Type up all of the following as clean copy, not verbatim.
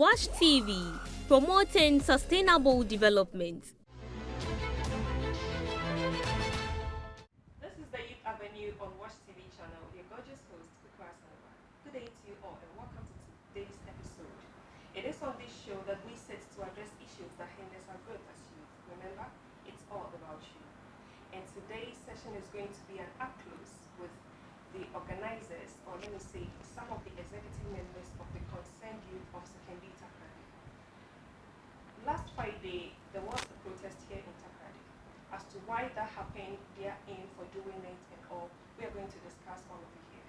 Watch TV, promoting sustainable development. This is the Youth Avenue on Watch TV channel. Your gorgeous host, Kukua. Good day to you all and welcome to today's episode. It is on this show that we set to address issues that hinders our growth as youth. Remember, it's all about you. And today's session is going to be an up-close with the organizers, or let me say, some of the executive members of the concerned youth of Sekondi-Takoradi. Last Friday, there was a protest here in Takoradi. As to why that happened, their aim for doing it and all, we are going to discuss all of it here.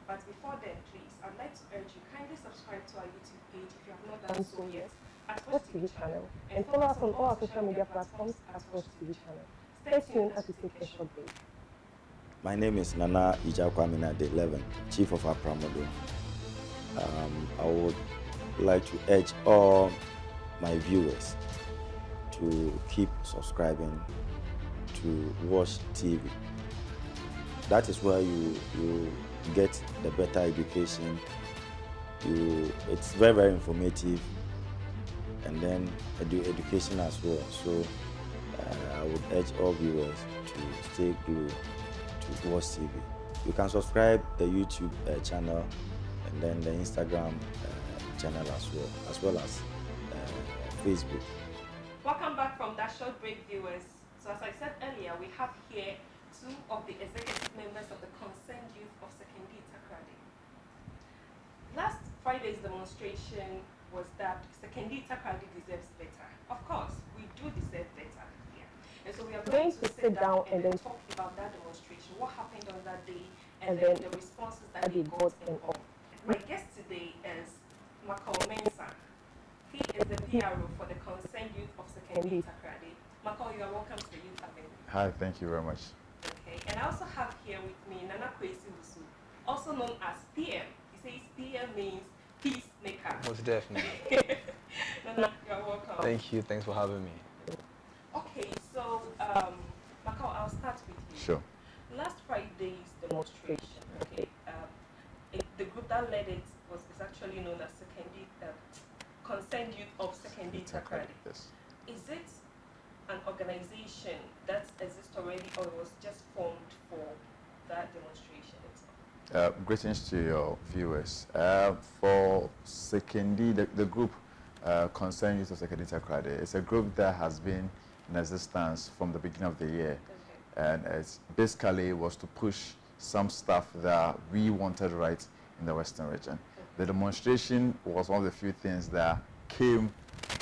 But before then, please, I'd like to urge you, kindly subscribe to our YouTube page if you have not done so yet, at Watch TV channel, and follow us on all our social media platforms at Watch TV channel. Stay tuned as we take a short break. My name is Nana Quasi-Wusu, Chief of our Promodo. I would like to urge all my viewers to keep subscribing to Watch TV. That is where you get the better education. It's very, very informative, and then education as well. So I would urge all viewers to stay glued to Watch TV. You can subscribe the YouTube channel and then the Instagram channel as well as Facebook. Welcome back from that short break, viewers. So as I said earlier, we have here two of the executive members of the concerned youth of Sekondi-Takoradi. Last Friday's demonstration was that Sekondi-Takoradi deserves better. Of course, we do deserve better here. And so we are going to sit down and then talk about that demonstration, what happened on that day, and then the responses that they got and all. My guest today is Macall Mensah. He is the PRO for the concerned youth of Sekondi-Takoradi. Macall, you are welcome to the Youth Avenue. Hi, thank you very much. Okay, and I also have here with me Nana Quasi-Wusu, also known as PM. He says PM means peacemaker. Most definitely. Nana, you're welcome. Thank you. Thanks for having me. Okay, so Macall, I'll start with you. Sure. Last Friday's demonstration, okay, the group that led it is actually known as Concerned Youth of Sekondi-Takoradi. Yes. Is it an organization that exists already, or was just formed for that demonstration itself? Greetings to your viewers. For Sekondi, the group Concerned Youth of Sekondi-Takoradi, it's a group that has been in existence from the beginning of the year. Okay. And it basically was to push some stuff that we wanted right in the Western region. The demonstration was one of the few things that came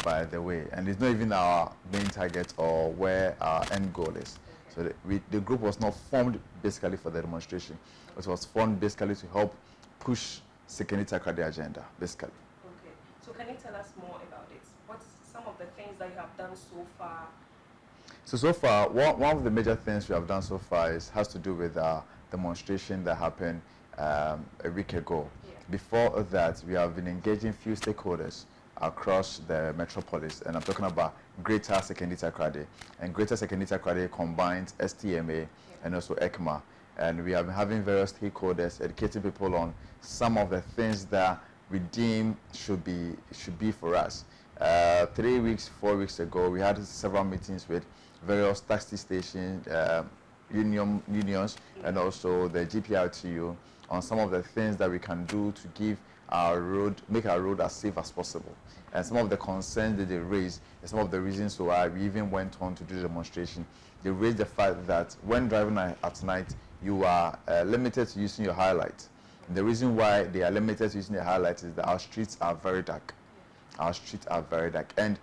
by the way, and it's not even our main target or where our end goal is. So the group was not formed basically for the demonstration. It was formed basically to help push Sekondi-Takoradi agenda, basically. Okay. So can you tell us more about it? What's some of the things that you have done so far? So far, one of the major things we have done so far has to do with our demonstration that happened a week ago. Yeah. Before that, we have been engaging few stakeholders across the metropolis, and I'm talking about Greater Sekondi-Takoradi. And Greater Sekondi-Takoradi combines STMA and also 𝐚𝐿, and we have been having various stakeholders educating people on some of the things that we deem should be for us. 3 weeks, 4 weeks ago, we had several meetings with various taxi stations, unions, and also the GPRTU on some of the things that we can do to make our road as safe as possible. And some of the concerns that they raised, and some of the reasons why we even went on to do the demonstration, they raised the fact that when driving at night, you are limited to using your highlight. The reason why they are limited to using the highlight is that our streets are very dark. Our streets are very dark. And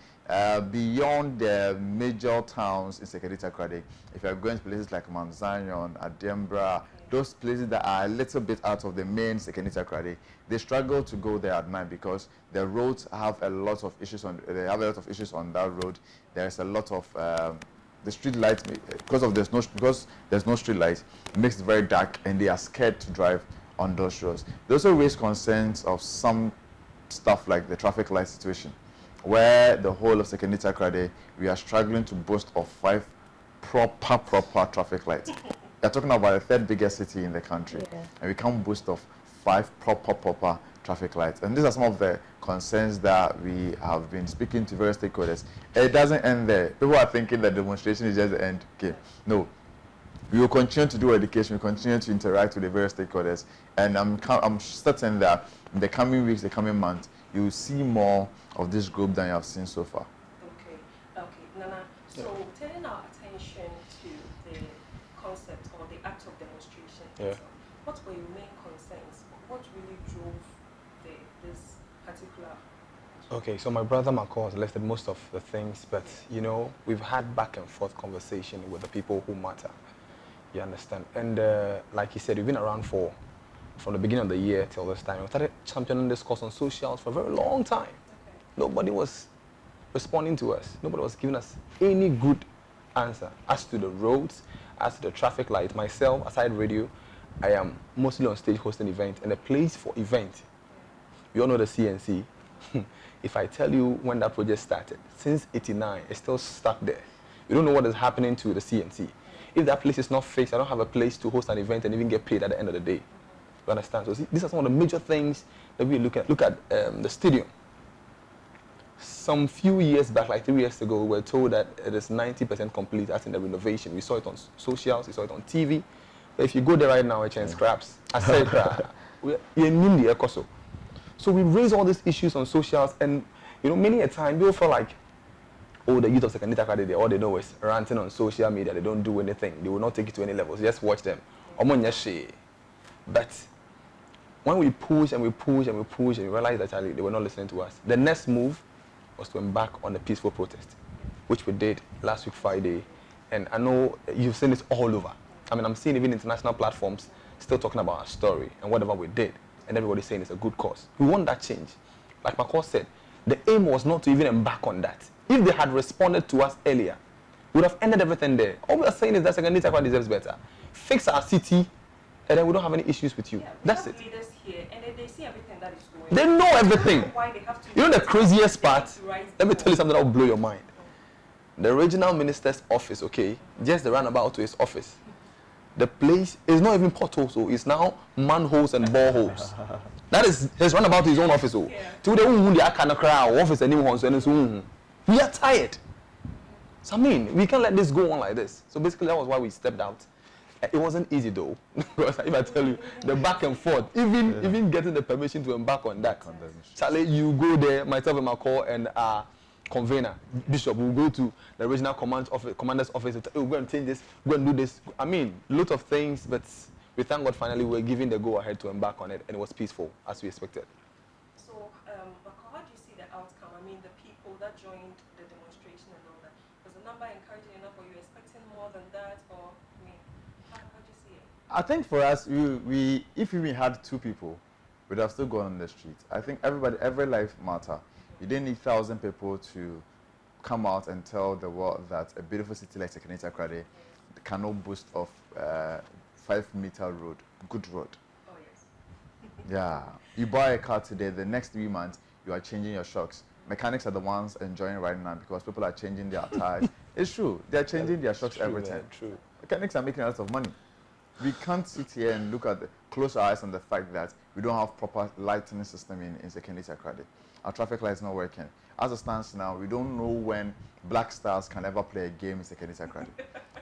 beyond the major towns in Sekondi-Takoradi, if you are going to places like Mount Zion, Adembra, those places that are a little bit out of the main Sekondi-Takoradi, they struggle to go there at night because the roads have a lot of issues on. They have a lot of issues on that road. There's a lot of the street lights because there's no street light. It makes it very dark, and they are scared to drive on those roads. They also raise concerns of some stuff like the traffic light situation, where the whole of Sekondi-Takoradi, we are struggling to boast of 5 proper traffic lights. We're talking about the 3rd biggest city in the country, and we can't boast of 5 proper traffic lights. And these are some of the concerns that we have been speaking to various stakeholders. It doesn't end there. People are thinking that demonstration is just the end game. No. We will continue to do education, we continue to interact with the various stakeholders, and I'm certain that in the coming weeks, the coming months, you will see more of this group than you have seen so far. Okay, Nana, so turning our attention to the concept or the act of demonstration, what were your main concerns? What really drove this particular? Okay, so my brother Macall has listed most of the things, but you know, we've had back and forth conversation with the people who matter. You understand? And like he said, we've been around from the beginning of the year till this time. We started championing this cause on socials for a very long time. Okay. Nobody was responding to us. Nobody was giving us any good answer as to the roads, as to the traffic light. Myself, aside radio, I am mostly on stage hosting events, and the place for event. You all know the CNC. If I tell you when that project started, since '89, it's still stuck there. You don't know what is happening to the CNC. If that place is not fixed, I don't have a place to host an event and even get paid at the end of the day. You understand? So see, these are some of the major things that we look at. Look at the stadium. Some few years back, like 3 years ago, we were told that it is 90% complete as in the renovation. We saw it on socials, we saw it on TV. But if you go there right now, it's scraps. I say so we raise all these issues on socials, and you know, many a time people feel like, oh, the youth of Sekondi-Takoradi, all they know is ranting on social media. They don't do anything. They will not take it to any levels. Just watch them. But when we push and we push and we push and we realize that they were not listening to us, the next move was to embark on a peaceful protest, which we did last week Friday. And I know you've seen this all over. I mean, I'm seeing even international platforms still talking about our story and whatever we did, and everybody's saying it's a good cause. We want that change. Like Macall said, the aim was not to even embark on that. If they had responded to us earlier, we would have ended everything there. All we are saying is that Sekondi-Takoradi deserves better. Fix our city, and then we don't have any issues with you. Yeah, that's it. Leaders here, and they see everything that is going on. They know everything. Why they have to, you know the craziest part? Let me tell you something that will blow your mind. The regional minister's office, okay, just the roundabout to his office. The place is not even potholes, so it's now manholes and boreholes. That is his roundabout to his own office. To the office and we are tired. So I mean, we can't let this go on like this. So basically, that was why we stepped out. It wasn't easy though, because if I tell you the back and forth, even getting the permission to embark on that. Charlie, you go there, myself and Macall and our convener, Bishop, will go to the regional commander's office and we're going to change this, we're going to do this. I mean, a lot of things, but we thank God finally we're given the go ahead to embark on it, and it was peaceful as we expected. So, Macall, how do you see the outcome? I mean, the people that joined the demonstration and all that, was the number encouraging enough, or were you expecting more than that, or I mean, how do you see it? I think for us, if we had 2 people, we'd have still gone on the street. I think every life matter. You didn't need 1,000 people to come out and tell the world that a beautiful city like Sekondi-Takoradi cannot boast of 5-meter road, good road. Oh yes. Yeah. You buy a car today, the next 3 months, you are changing your shocks. Mechanics are the ones enjoying right now because people are changing their tires. It's true. They're changing their shocks every time. True. Mechanics are making a lot of money. We can't sit here and close our eyes on the fact that we don't have proper lighting system in Sekondi-Takoradi. Our traffic light is not working. As it stands now, we don't know when Black Stars can ever play a game in Sekondi-Takoradi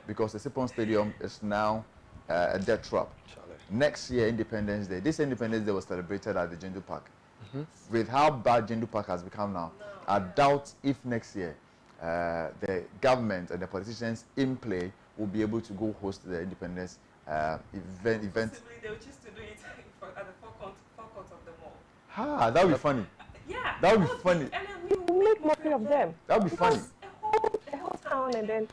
because the Sipon Stadium is now a dead trap. Next year, Independence Day. This Independence Day was celebrated at the Jindu Park. With how bad Jindu Park has become now, I doubt if next year the government and the politicians in play will be able to go host the Independence event. Possibly they will choose to do it at the forecourt of the mall. That would be funny. Yeah. That would be funny. And then we will make mockery of them. That would be funny. A whole town, and then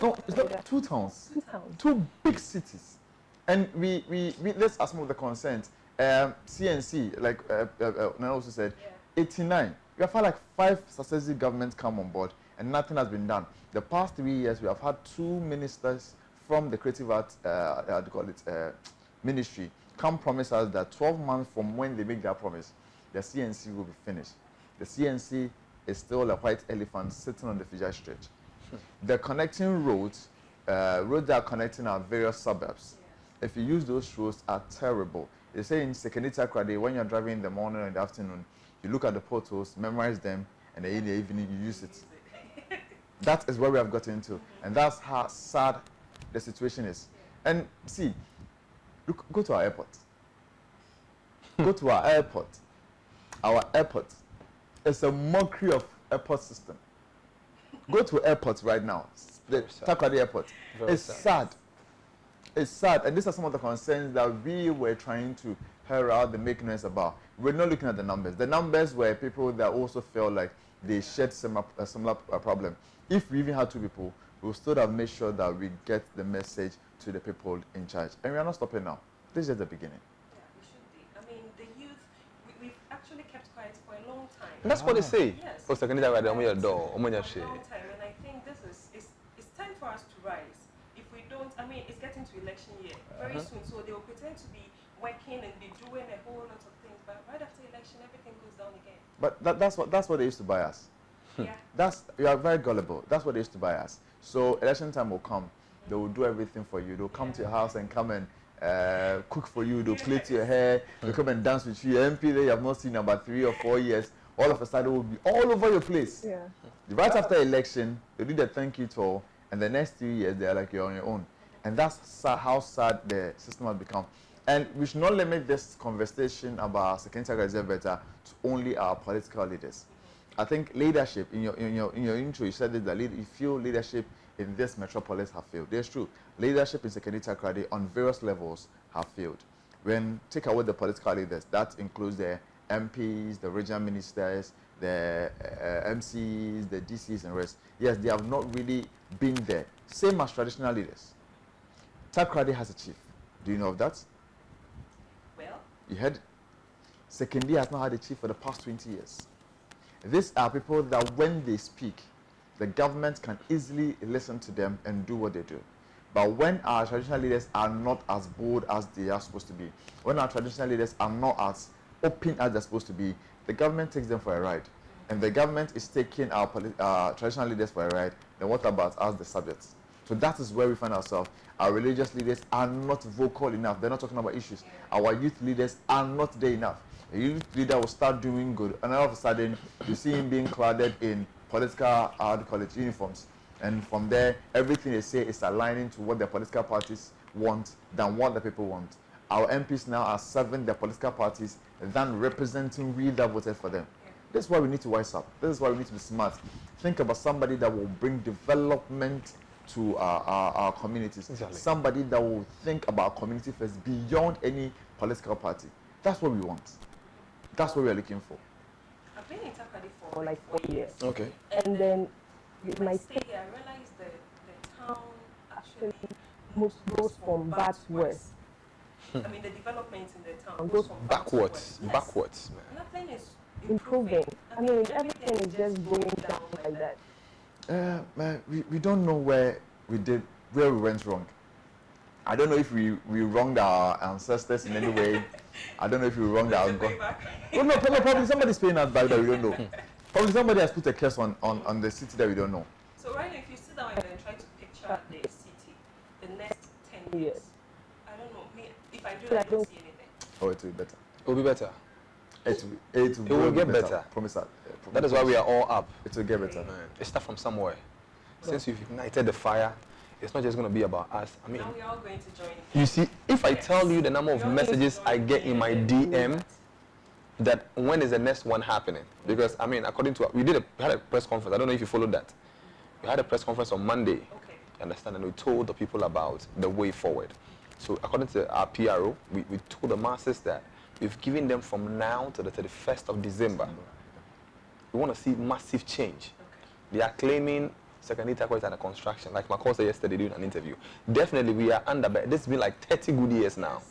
no, it's not 2 towns. 2 towns. 2 big cities. And we let's ask more the consent. CNC, like Nana also said, 89. We have had like 5 successive governments come on board, and nothing has been done. The past 3 years, we have had 2 ministers from the creative arts, ministry, come promise us that 12 months from when they make that promise, the CNC will be finished. The CNC is still a white elephant sitting on the Fija stretch. The connecting roads that are connecting our various suburbs, if you use those roads, are terrible. They say in Sekondi-Takoradi, when you're driving in the morning or in the afternoon, you look at the potholes, memorize them, and then in the evening you use it. That is where we have gotten into. And that's how sad the situation is. And see, look, go to our airport. Go to our airport. Our airport. It's a mockery of airport system. Go to airports right now. The Takoradi airport. It's sad. It's sad. And these are some of the concerns that we were trying to herald and make noise about. We're not looking at the numbers. The numbers were people that also felt like they shared a similar problem. If we even had 2 people, we would still have made sure that we get the message to the people in charge. And we are not stopping now. This is just the beginning. Yeah, we should be. I mean, the youth, we've actually kept quiet for a long time. And that's what they say. Yes. For Sekondi-Takoradi, For a long time, and I think this is it's time for us to rise. If we don't, I mean, it's getting to election year very soon, so they will pretend to be working and be doing a whole lot of things, but right after election, everything goes down again. But that's what they used to buy us. Yeah. You are very gullible. That's what they used to buy us. So election time will come. They will do everything for you. They'll come to your house and come and cook for you. They'll plait your hair. They'll come and dance with you. MP that you have not seen in about 3 or 4 years. All of a sudden will be all over your place. Yeah. Right after election, they do the thank you tour, and the next 3 years they are like you're on your own. And that's how sad the system has become. And we should not limit this conversation about 𝐚𝐿-𝐴𝐧𝐬 to only our political leaders. I think leadership, in your intro, you said that you feel leadership in this metropolis have failed. That's true. Leadership in Sekondi-Takoradi on various levels have failed. When take away the political leaders, that includes the MPs, the regional ministers, the MCs, the DCs and rest. Yes, they have not really been there. Same as traditional leaders. Takoradi has a chief. Do you know of that? Well, You heard? Sekondi has not had a chief for the past 20 years. These are people that when they speak, the government can easily listen to them and do what they do. But when our traditional leaders are not as bold as they are supposed to be, when our traditional leaders are not as open as they're supposed to be, the government takes them for a ride. And the government is taking our traditional leaders for a ride, then what about us, the subjects? So that is where we find ourselves. Our religious leaders are not vocal enough. They're not talking about issues. Our youth leaders are not there enough. A youth leader will start doing good, and all of a sudden, you see him being cladded in political college uniforms. And from there, everything they say is aligning to what the political parties want than what the people want. Our MPs now are serving the political parties than representing we that voted for them. This is why we need to wise up. This is why we need to be smart. Think about somebody that will bring development to our communities. Exactly. Somebody that will think about community first beyond any political party. That's what we want. That's what we are looking for. I've been in Takoradi For like 4 years. Okay. And then with when I my stay here, I realized that the town actually goes from bad to worse. I mean, the developments in the town Goes goes from bad to worse. Yes. Backwards, man. Nothing is Improving. I mean, everything is just going down like that. Man, we don't know where we went wrong. I don't know if we wronged our ancestors in any way. I don't know if we wronged our God. Oh, no, probably somebody's paying us back that we don't know. Probably somebody has put a curse on the city that we don't know. So right now, if you sit down and then try to picture the city, the next 10 years, I don't know, me, if I do that, I don't see anything. Oh, it will be better. It will be better. It will get better. Promise that. That is why we are all up. It will get better. Man, it starts from somewhere. Since you've ignited the fire, it's not just going to be about us. I mean, Now we are all going to join. you see, if I tell you the number of messages I get in my DM, that when is the next one happening? Because, I mean, according to, we had a press conference. I don't know if you followed that. We had a press conference on Monday. Okay. You understand? And we told the people about the way forward. So according to our PRO, we told the masses that we've given them from now to the 31st of December. We want to see massive change. They are claiming Sekondi-Takoradi is under construction. Like Macall said yesterday during an interview. Definitely we are under, but this has been like 30 good years now.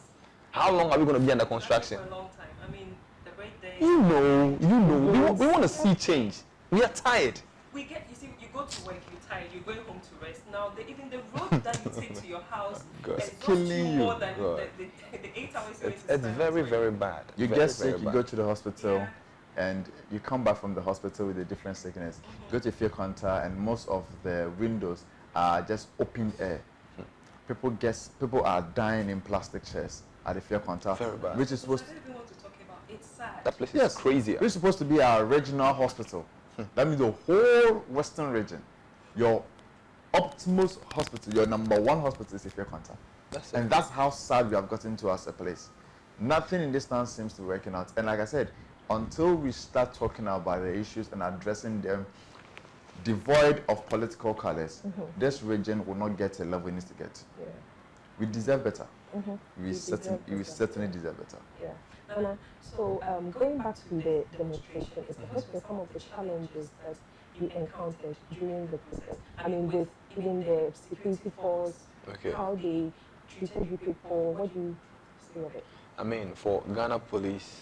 How long are we going to be under construction? For a long time. I mean, the great days. You know. We want to see change. We are tired. You see, you go to work, you're tired, you're going home to rest. Now, even the road that you take to your house is killing you. more than the 8 hours you It's very, very bad. You very, get sick, very you bad. go to the hospital, and you come back from the hospital with a different sickness. Go to 𝐼𝐴 and most of the windows are just open air. People are dying in plastic chairs. at the 𝐶𝐞𝐤𝐤, Very bad. which is supposed I don't even want to talk about. It's sad. That place is yes, crazy. which is supposed to be our regional hospital. That means the whole Western region, your optimal hospital, your #1 hospital is 𝐶𝐤𝐤. That's it. And that's how sad we have gotten to as a place. Nothing in this town seems to be working out. And like I said, until we start talking about the issues and addressing them devoid of political colors, this region will not get to the level it needs to get. Yeah. We deserve better. We deserve certainly deserve better. Yeah. Nana, so going back to the demonstration, what were some of the challenges that you encountered during the process? I mean, with even the security force, Okay. how they treated you people, what do you say of it? I mean, for Ghana police,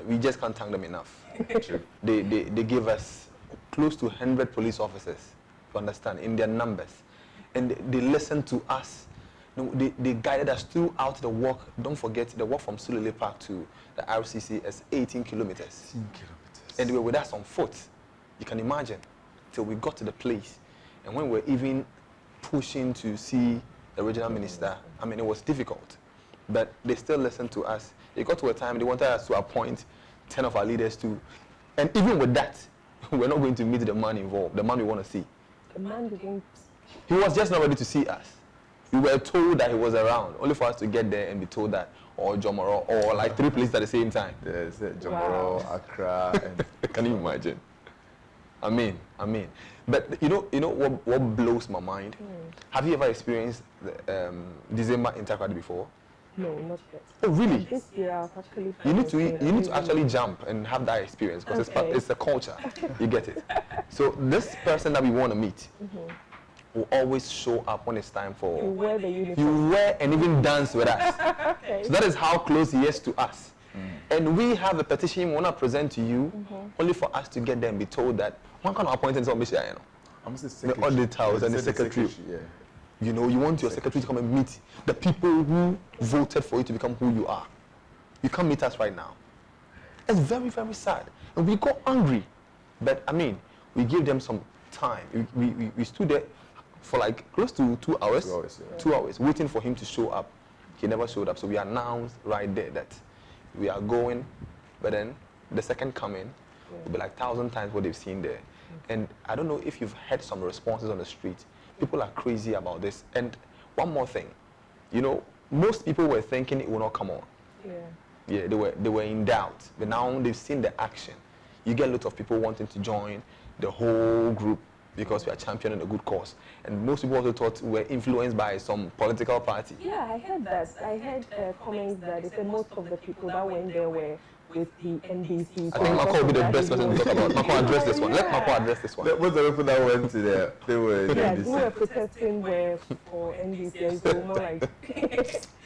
we just can't thank them enough. True. They gave us close to 100 police officers, to understand, in their numbers. And they listened to us. No, they guided us throughout the walk. Don't forget, the walk from Sulele Park to the RCC is 18 kilometers. 10 kilometers. And they were with us on foot. You can imagine, till we got to the place. And when we were even pushing to see the regional minister, I mean, it was difficult. But they still listened to us. It got to a time they wanted us to appoint 10 of our leaders too. And even with that, we're not going to meet the man involved, the man we want to see. The man didn't. He was just not ready to see us. We were told that he was around, only for us to get there and be told that, or Jomoro, or like 3 places at the same time. There's Jomoro, Accra, and Can you imagine? I mean. But you know what blows my mind? Have you ever experienced the December in Takoradi before? No, not yet. Oh, really? This year, I've actually. You need to actually jump and have that experience because Okay. it's a culture. You get it. So this person that we want to meet will always show up when it's time You for. wear the uniform. You wear and even dance with us. Okay. So that is how close he is to us. And we have a petition we want to present to you only for us to get there and be told that one kind of appointment is on mission. I'm The secretary. auditors and the secretary. Yeah. You know, you want your secretary to come and meet the people who voted for you to become who you are. You can't meet us right now. It's very, very sad. And we got angry. But, I mean, we gave them some time. We stood there for like close to 2 hours. 2 hours, yeah. 2 hours, waiting for him to show up. He never showed up. So we announced right there that we are going. But then the second coming will be like 1,000 times what they've seen there. And I don't know if you've heard some responses on the street. People are crazy about this. And one more thing, you know, most people were thinking it will not come on. Yeah. Yeah, they were in doubt. But now they've seen the action. You get a lot of people wanting to join the whole group because we are championing a good cause. And most people also thought we were influenced by some political party. Yeah, I heard that. I heard comments that they said most of the people that went there were with the NDC. I think Macall will be the best person to talk about. Macall address this one. Let Macall address this one. Most of the people that went to there, they were Yeah, doing who were this. protesting were for NDC, so more like.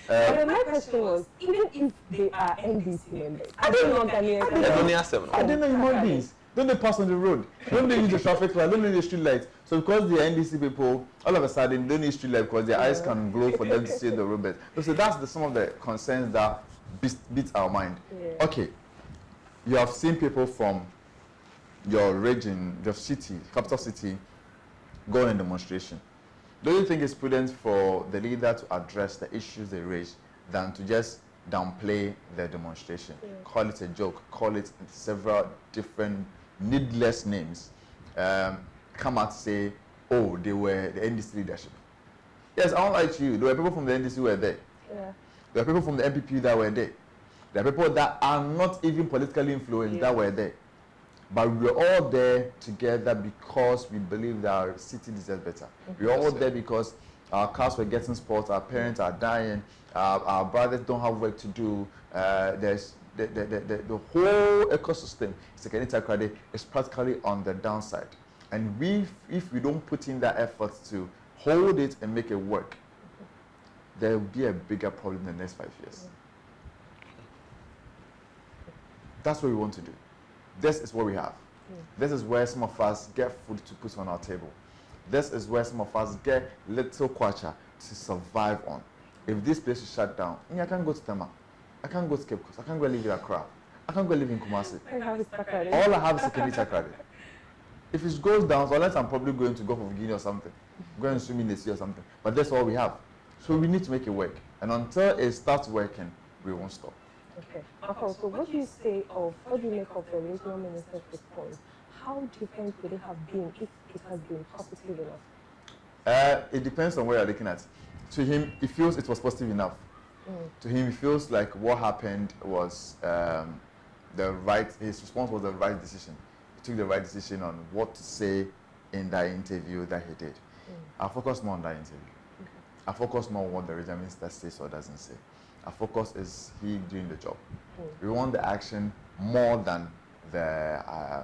But then my question was, even if they are NDC members, are they not Ghanaians? I didn't know human beings. Don't they pass on the road? Don't they use the traffic light? Don't they need the street lights? So because they are NDC people, all of a sudden they don't need street light because their eyes can glow for them to see the road better. So that's some of the concerns that beat our mind. Yeah. Okay, you have seen people from your region, your city, capital city, go on a demonstration. Don't you think it's prudent for the leader to address the issues they raise than to just downplay the demonstration? Yeah. Call it a joke, call it several different needless names. Come out say, oh, they were the NDC leadership. Yes, I won't lie to you. There were people from the NDC who were there. Yeah. There are people from the MPP that were there. There are people that are not even politically influenced that were there. But we were all there together because we believe that our city deserves better. We were all there because our cars were getting spoiled, our parents are dying, our brothers don't have work to do. There's the whole ecosystem, Sekondi-Takoradi, is practically on the downside. And if we don't put in that effort to hold it and make it work, there will be a bigger problem in the next 5 years. That's what we want to do. This is what we have. This is where some of us get food to put on our table. This is where some of us get little kwacha to survive on. If this place is shut down, I can't go to Tema. I can't go to 𝐶𝐞𝐤𝐤. I can't go live in Accra. I can't go live in Kumasi. All I have is Sekondi-Takoradi. If it goes down, so unless I'm probably going to Gulf of Guinea or something, go and swim in the sea or something. But that's all we have. So we need to make it work. And until it starts working, we won't stop. Okay. Macall, so what do you say of, what do you make of the regional minister's response? How different would it have been if it has been positive enough? It depends on where you're looking at. To him, he feels it was positive enough. To him, he feels like what happened was his response was the right decision. He took the right decision on what to say in that interview that he did. I focus more on that interview. Okay. I focus more on what the regional minister says or doesn't say. Our focus is he doing the job. We want the action more than the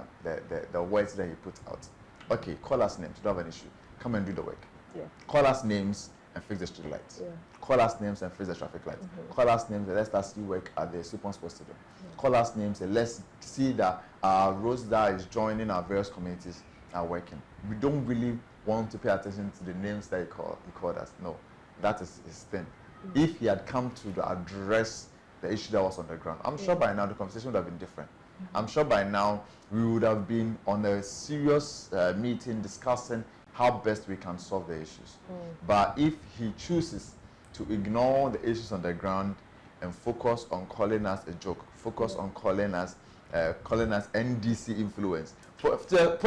words that he put out. Okay, call us names, we don't have an issue. Come and do the work. Yeah. Call us names and fix the street lights. Yeah. Call us names and fix the traffic lights. Call us names and let's start see work at the 𝐶PON Sports Stadium. Call us names and let's see that our roads that is joining our various communities are working. We don't really want to pay attention to the names that he called us. No, that is his thing. If he had come to address the issue that was on the ground, I'm sure by now the conversation would have been different. I'm sure by now we would have been on a serious meeting discussing how best we can solve the issues. But if he chooses to ignore the issues on the ground and focus on calling us a joke, focus on calling us NDC influence. For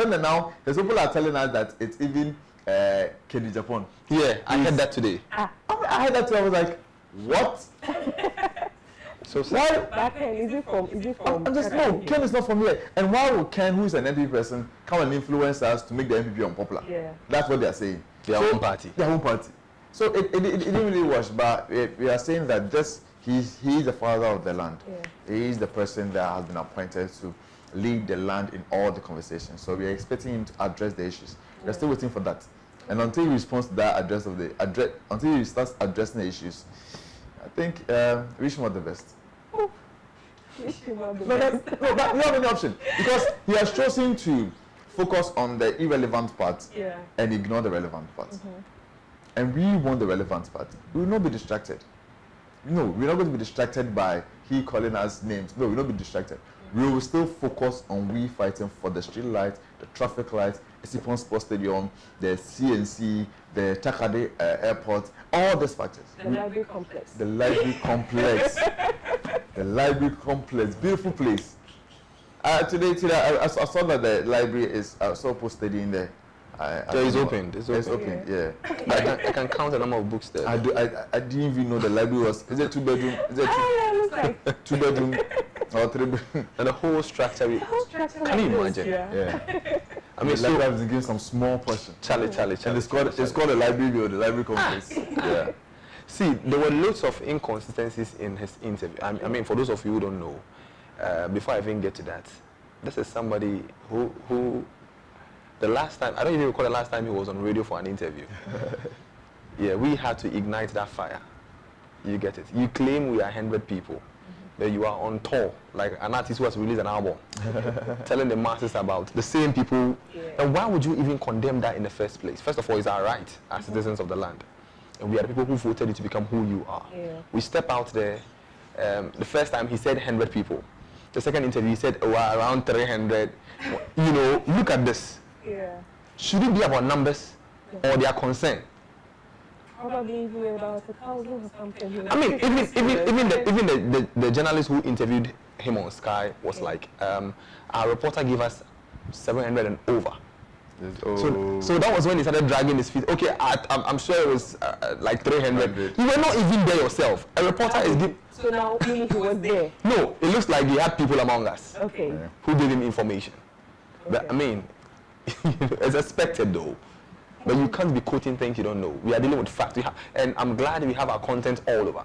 now, there's people are telling us that it's even Kenny Japan. Yeah, I heard that today. I heard that too. I was like, what? So Why? That Ken, is it from? I'm just no. Ken is not from here. And why would Ken, who is an MP person, come and influence us to make the MPP unpopular? Yeah. That's what they are saying. Their own party. Their own party. So it didn't really wash. But we are saying that he is the father of the land. Yeah. He is the person that has been appointed to lead the land in all the conversations. So we are expecting him to address the issues. We're still waiting for that. And until he responds to that until he starts addressing the issues, I think wish him all the best. Wish him all the No, best. we don't have any option because he has chosen to focus on the irrelevant part and ignore the relevant part. And we want the relevant part. We will not be distracted. No, we're not going to be distracted by he calling us names. No, we'll not be distracted. We will still focus on we fighting for the street lights, the traffic lights, the 𝐶PON Sports Stadium, the CNC, the Takoradi Airport, all these factors. The library complex. The library complex. The library complex. Beautiful place. Today I saw that the library is so posted in there. It's opened. It's opened, yeah. I can count the number of books there. I didn't even know the library was. Is it 2 bedroom? Is it Looks like 2 bedroom or 3 bedroom? And the whole structure. Can you imagine? Yeah. I mean, the library has been given some small portion. Charlie. And it's called the library or the library complex. Yeah. See, there were loads of inconsistencies in his interview. I mean, for those of you who don't know, before I even get to that, this is somebody who the last time, I don't even recall the last time he was on radio for an interview. Yeah, we had to ignite that fire. You get it. You claim we are 100 people, but you are on tour, like an artist who has released an album, telling the masses about the same people. And why would you even condemn that in the first place? First of all, it's our right as citizens of the land. And we are the people who voted you to become who you are. We step out there. The first time he said 100 people. The second interview he said around 300. You know, look at this. Should it be about numbers or their concern? Probably about 1,000 or something. I mean, even the journalist who interviewed him on Sky was like, our reporter gave us 700 and over. So that was when he started dragging his feet. Okay, I'm sure it was like 300. You were not even there yourself. A reporter is giving. So now, meaning he was there. No, it looks like he had people among us. Okay. Who gave him information. But I mean, it's expected though. But you can't be quoting things you don't know. We are dealing with facts. And I'm glad we have our content all over.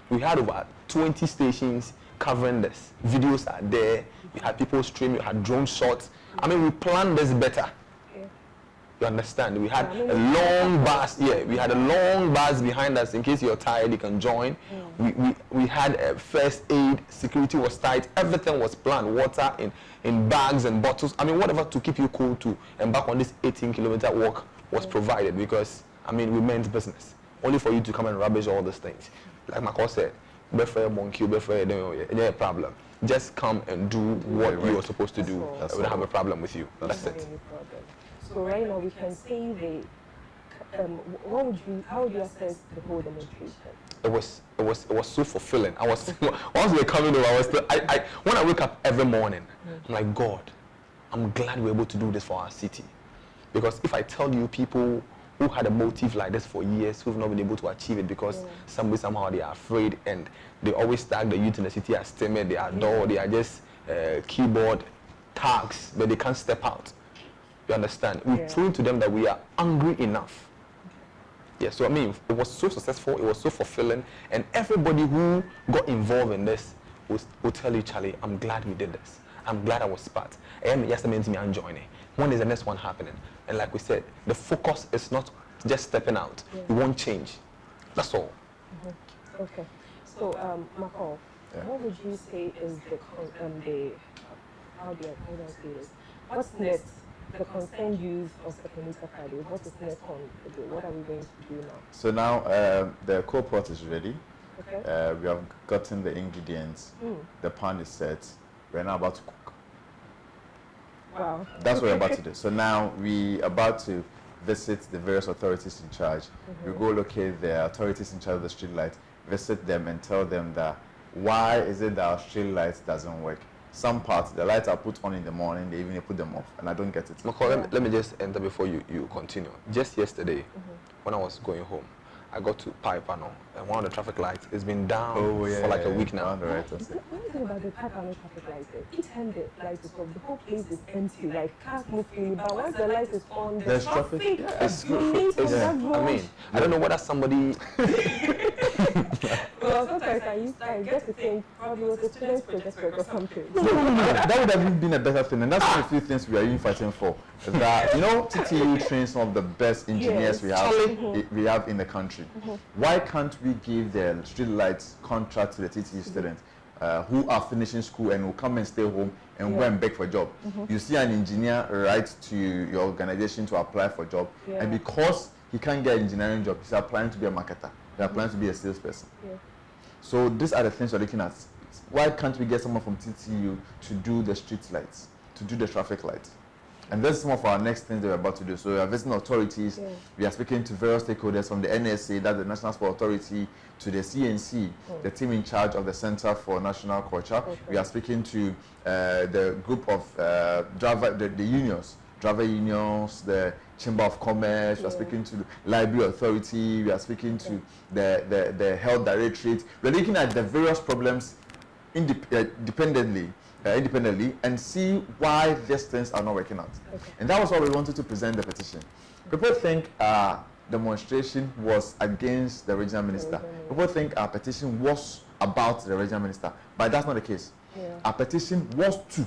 We had over 20 stations covering this. Videos are there. We had people streaming. We had drone shots. I mean, we planned this better. You understand? We had a long bus. Yeah, we had a long bus behind us in case you're tired, you can join. We had a first aid. Security was tight. Everything was planned. Water in bags and bottles. I mean, whatever to keep you cool to embark on this 18-kilometer walk was provided because, I mean, we meant business. Only for you to come and rubbish all these things. Like Macall said, no problem. Just come and do what you are supposed to do. I wouldn't have a problem with you. That's it. So right now we can say How would you assess the whole demonstration? It was so fulfilling. I was once we were coming over, I was still, when I wake up every morning, I'm like, God, I'm glad we're able to do this for our city. Because if I tell you people who had a motive like this for years, who've not been able to achieve it because somehow they are afraid, and they always tag the youth in the city as timid, they are dull, they are just keyboard tags, but they can't step out. You understand? We've proven to them that we are hungry enough. Yeah, so I mean, it was so successful, it was so fulfilling, and everybody who got involved in this will tell you, Charlie, I'm glad we did this. I'm glad I was part. And yes, I mean, I'm joining. When is the next one happening? And like we said, the focus is not just stepping out. We won't change. That's all. Okay. So, Macall, what would you say is how do I say this? What's next? The concerned use of Sekondi-Takoradi. What is next on the day? What are we going to do now? So now the coal pot is ready. Okay. We have gotten the ingredients. The pan is set. We're now about to cook. Wow. That's what we're about to do. So now we're about to visit the various authorities in charge. We go locate the authorities in charge of the street light, visit them and tell them that why is it that our street light doesn't work. Some parts, the lights are put on in the morning, they even put them off, and I don't get it. Macall, let me just enter before you continue. Just yesterday, when I was going home, I got to Paipano, and one of the traffic lights has been down for like a week now. One thing about the Paipano traffic lights, each time the light is off, the whole place is empty, like cars move freely, but once the light is on, there's traffic. I mean, I don't know whether somebody... Well, sometimes I get to think probably it was a student's project work or something. That would have been a better thing, and that's one of the few things we are even fighting for. Is that, you know, TTU trains some of the best engineers we have in the country. Why can't we give the street lights contract to the TTU students who are finishing school and will come and stay home and go and beg for a job? You see an engineer write to your organization to apply for a job, and because he can't get an engineering job, he's applying to be a marketer. They're applying to be a salesperson. So these are the things we're looking at. Why can't we get someone from TTU to do the street lights, to do the traffic lights? And that's some of our next things that we're about to do. So we are visiting authorities. We are speaking to various stakeholders from the NSA, that's the National Sport Authority, to the CNC, the team in charge of the Center for National Culture. We are speaking to the group of the unions, driver unions, the Chamber of Commerce. We are speaking to the Library Authority. We are speaking to the Health Directorate. We are looking at the various problems independently and see why these things are not working out. And that was why we wanted to present the petition. People think our demonstration was against the regional minister. People think our petition was about the regional minister, but that's not the case. Our petition was to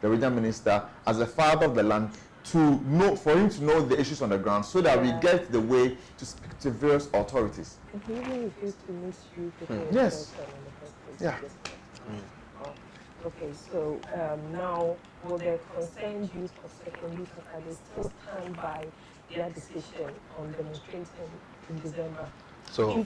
the regional minister as the father of the land, to know, for him to know the issues on the ground, so that we get the way to speak to various authorities. He even refused to meet you. Yes. Okay, so now will the concerned youth of Sekondi-Takoradi still stand by their decision on demonstrating in December? So,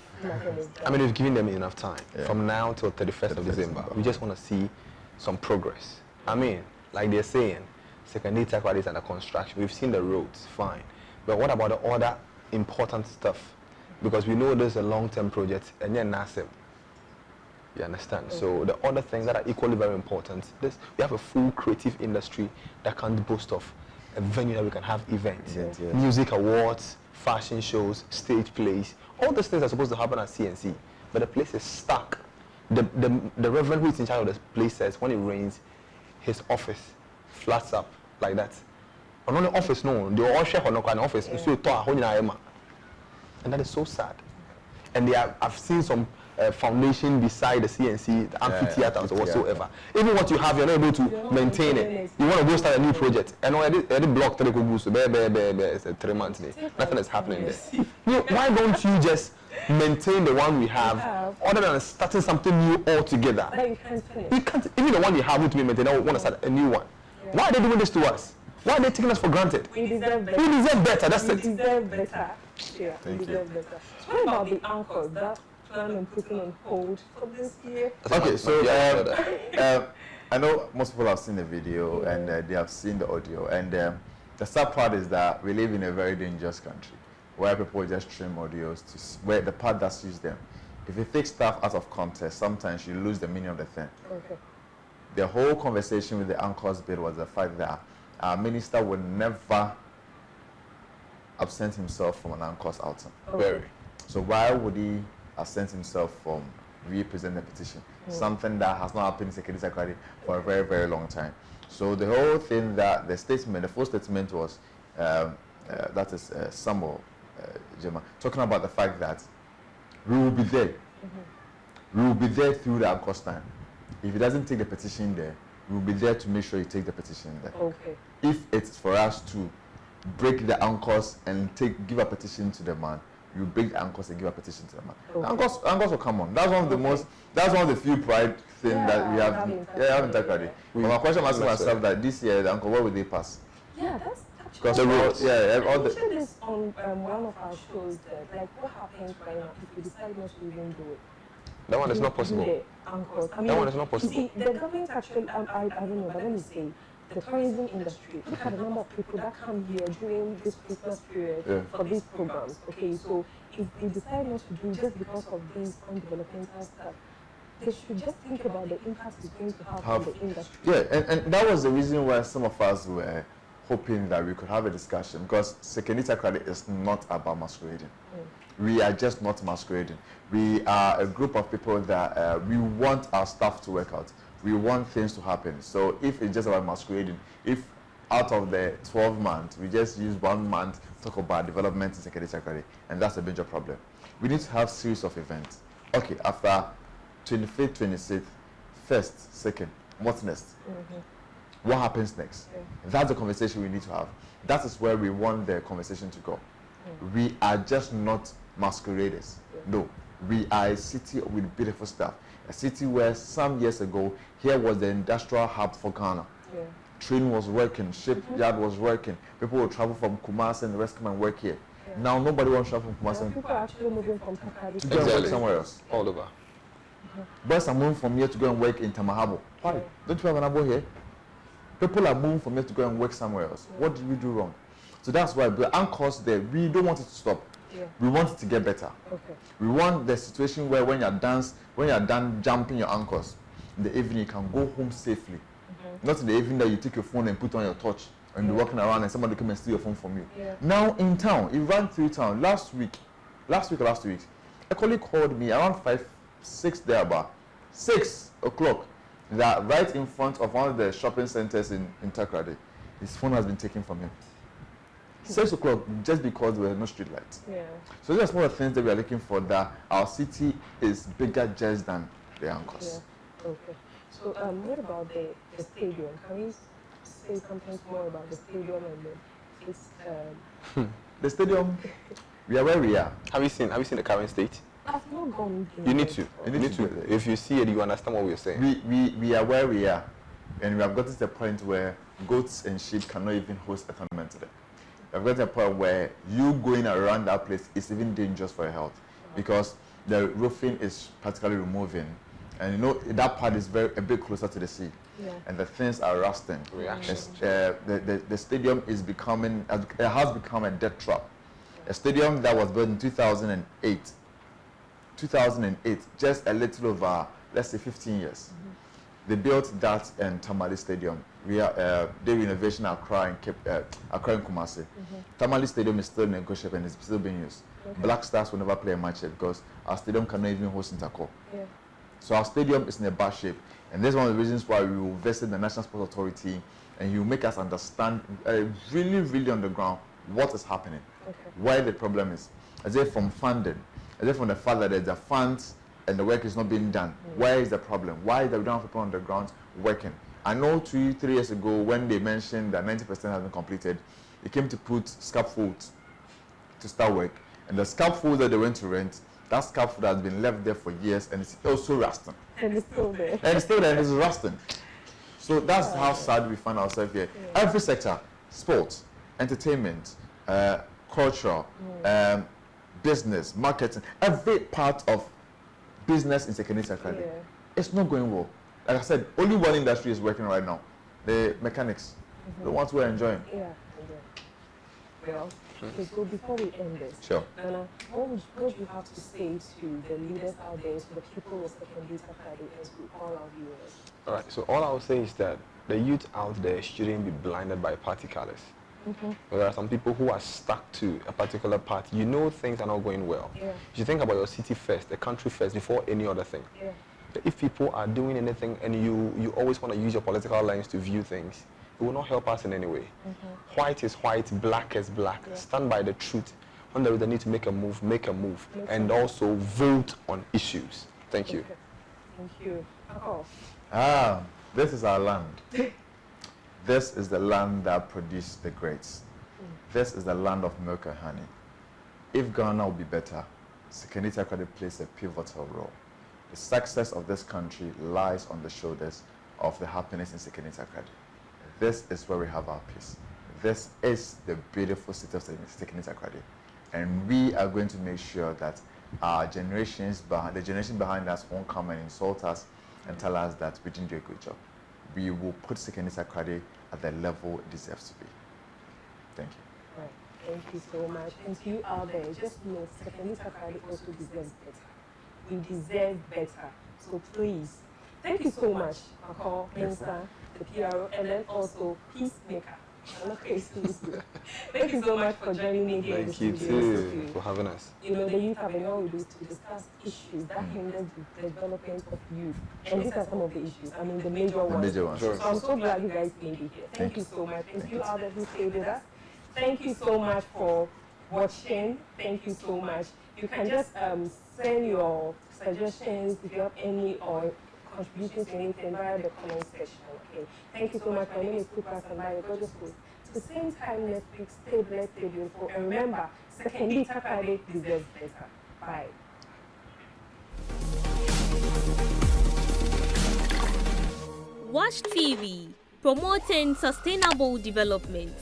I mean, we've given them enough time. From now till 31st of December. We just want to see some progress. I mean, like they're saying, Sekondi-Takoradi is under construction. We've seen the roads, fine. But what about the other important stuff? Because we know this is a long-term project, and yet NASIM. You understand? So the other things that are equally very important, we have a full creative industry that can't boast of a venue that we can have events, music awards, fashion shows, stage plays. All these things are supposed to happen at CNC, but the place is stuck. The reverend who is in charge of the place says when it rains, his office floods up like that. And on the office, no, they all share on the office, and that is so sad. And I've seen some foundation beside the CNC, the amphitheater or whatsoever. Even what you have, you're not able to maintain it. You want to go start a new project. And I did block 3 months. Nothing is happening there. Why don't you just maintain the one we have, other than starting something new altogether? You can't. Even the one you have to be maintained, I want to start a new one. Why are they doing this to us? Why are they taking us for granted? We deserve better. We deserve better, that's it. We deserve better. Yeah, we deserve better. What about the anchors that plan on putting on hold for this year? Okay, so I know most people have seen the video and they have seen the audio, and the sad part is that we live in a very dangerous country where people just trim audios where the part that suits them. If you take stuff out of context, sometimes you lose the meaning of the thing. Okay. The whole conversation with the anchors bit was the fact that our minister would never absent himself from an anchor's outing. Okay. Very. So why would he absent himself from representing the petition? Something that has not happened in Sekondi-Takoradi for a very, very long time. So the whole thing that the full statement was, that is Samuel Jema, talking about the fact that we will be there. We will be there through the anchor's time. If he doesn't take the petition there, we will be there to make sure he takes the petition there. Okay. If it's for us to break the anchors and give a petition to the man, you break the anchors and give a petition to the man. Okay. Anchors will come on. That's one of the most. That's one of the few pride things that we have. In Takoradi. But my question, I'm asking myself that this year the anchor, where will they pass? Yeah, that's Because actually. the roads. Yeah, all I the. mentioned this on one of our shows that, like, what happens right now if we decide not to even do it? That one is not Do possible. the anchors. I mean, That one is not possible. You see, the government actually, I don't know, but let me say, the tourism industry, look at the number of people that come here during this Christmas period for these programs. Okay, so if we decide not to do just because of these undevelopmental stuff, they should just think about the impact it's going to have on the industry. Yeah, and that was the reason why some of us were hoping that we could have a discussion, because Sekondi-Takoradi is not about masquerading. We are just not masquerading. We are a group of people that we want our stuff to work out. We want things to happen. So if it's just about masquerading, if out of the 12 months, we just use 1 month to talk about development in Sekondi-Takoradi, and that's a major problem. We need to have series of events. Okay, after 25th, 26th, 1st, 2nd, what's next? What happens next? That's the conversation we need to have. That is where we want the conversation to go. We are just not masqueraders. No, we are a city with beautiful stuff. A city where some years ago, here was the industrial hub for Ghana. Train was working, shipyard was working. People would travel from Kumasi and the rest come and work here. Now nobody wants to travel from Kumasi. People are actually moving from Takoradi to go and work somewhere else. All over. Boys are moving from here to go and work in Tamahabo. Why? Don't you have an abo here? People are moving from here to go and work somewhere else. What did we do wrong? So that's why the anchors there, we don't want it to stop. We want it to get better. We want the situation where when you're done jumping your anchors, in the evening you can go home safely. Not in the evening that you take your phone and put on your torch and you're walking around and somebody come and steal your phone from you. Now in town, you ran through town last week or last 2 weeks, a colleague called me around 6 there about 6 o'clock, that right in front of one of the shopping centers in Takoradi, his phone has been taken from him. 6 o'clock, just because there were no street lights. So that's one of the things that we are looking for, that our city is bigger just than the anchors. Okay. So what about the stadium? Can we say something more about the stadium and the stadium? We are where we are. Have you seen the current state? I've not gone. You need to. You need to. If you see it, you understand what we're saying. We are where we are, and we have gotten to the point where goats and sheep cannot even host a tournament today. We have gotten to the point where you going around that place is even dangerous for your health, because the roofing is practically removing, and you know that part is a bit closer to the sea, and the things are rusting. The stadium is becoming, it has become a death trap. A stadium that was built in 2008, just a little over, let's say 15 years. They built that in Tamale Stadium. We are the renovation Accra and Kumasi. Tamale Stadium is still in good shape and is still being used. Black Stars will never play a match here because our stadium cannot even host Interco. So our stadium is in a bad shape, and this is one of the reasons why we will visit the National Sports Authority, and you make us understand really, really on the ground what is happening, why the problem is. As if from funding, as if from the fact that there's the funds and the work is not being done. Where is the problem? Why is that we don't have people on the ground working? I know 2-3 years ago when they mentioned that 90% has been completed, they came to put scaffolds to start work, and the scaffold that they went to rent, that scaffold has been left there for years and it's also rusting. And it's still there. And it's still there and it's rusting. So that's how sad we find ourselves here. Every sector, sports, entertainment, culture, business, marketing, every part of business in Sekondi-Takoradi, it's not going well. Like I said, only one industry is working right now, the mechanics, the ones who are enjoying. Well, Okay, so before we end this, Sure. Nana, what do you have to say to the leaders out there, to the people of Sekondi-Takoradi, and to all our viewers? All right, so all I will say is that the youth out there shouldn't be blinded by party colors. There are some people who are stuck to a particular party. You know things are not going well. Yeah. You should think about your city first, the country first, before any other thing. Yeah. If people are doing anything and you always want to use your political lens to view things, it will not help us in any way. White is white, black is black. Yeah. Stand by the truth. When there is a need to make a move, and also vote on issues. Thank you. Okay. Thank you. Macall. This is our land. This is the land that produced the greats. This is the land of milk and honey. If Ghana will be better, Sekondi-Takoradi plays a pivotal role. The success of this country lies on the shoulders of the happiness in Sekondi-Takoradi. This is where we have our peace. This is the beautiful city of Sekondi-Takoradi. And we are going to make sure that our the generation behind us won't come and insult us and tell us that we didn't do a good job. We will put Sekondi-Takoradi at the level it deserves to be. Thank you. Right. Thank you so much. And to you out there, just know Sekondi-Takoradi also deserves better. We deserve better. So please, thank you so much, Macall, mensah, the PRO, and then also Peacemaker. Nana Quasi-Wusu. Thank you so much for joining me here. Thank you too for having us. You know, the Youth Avenue we do to discuss issues that hinder the development of youth. And these are some of the issues. I mean, the major ones. Major ones. Sure. So I'm so glad you guys may be here. Thank you so much. And to you out there who stayed with us, thank you so much for watching. Thank you so much. You can just send your suggestions if you have any or contributions to anything via the comment section. Okay. Thank you so much. My name is Kukua and my gorgeous host. At the same time next week, stay blessed, stay beautiful, and remember, Sekondi-Takoradi deserves better. Bye. Watch TV, promoting sustainable development.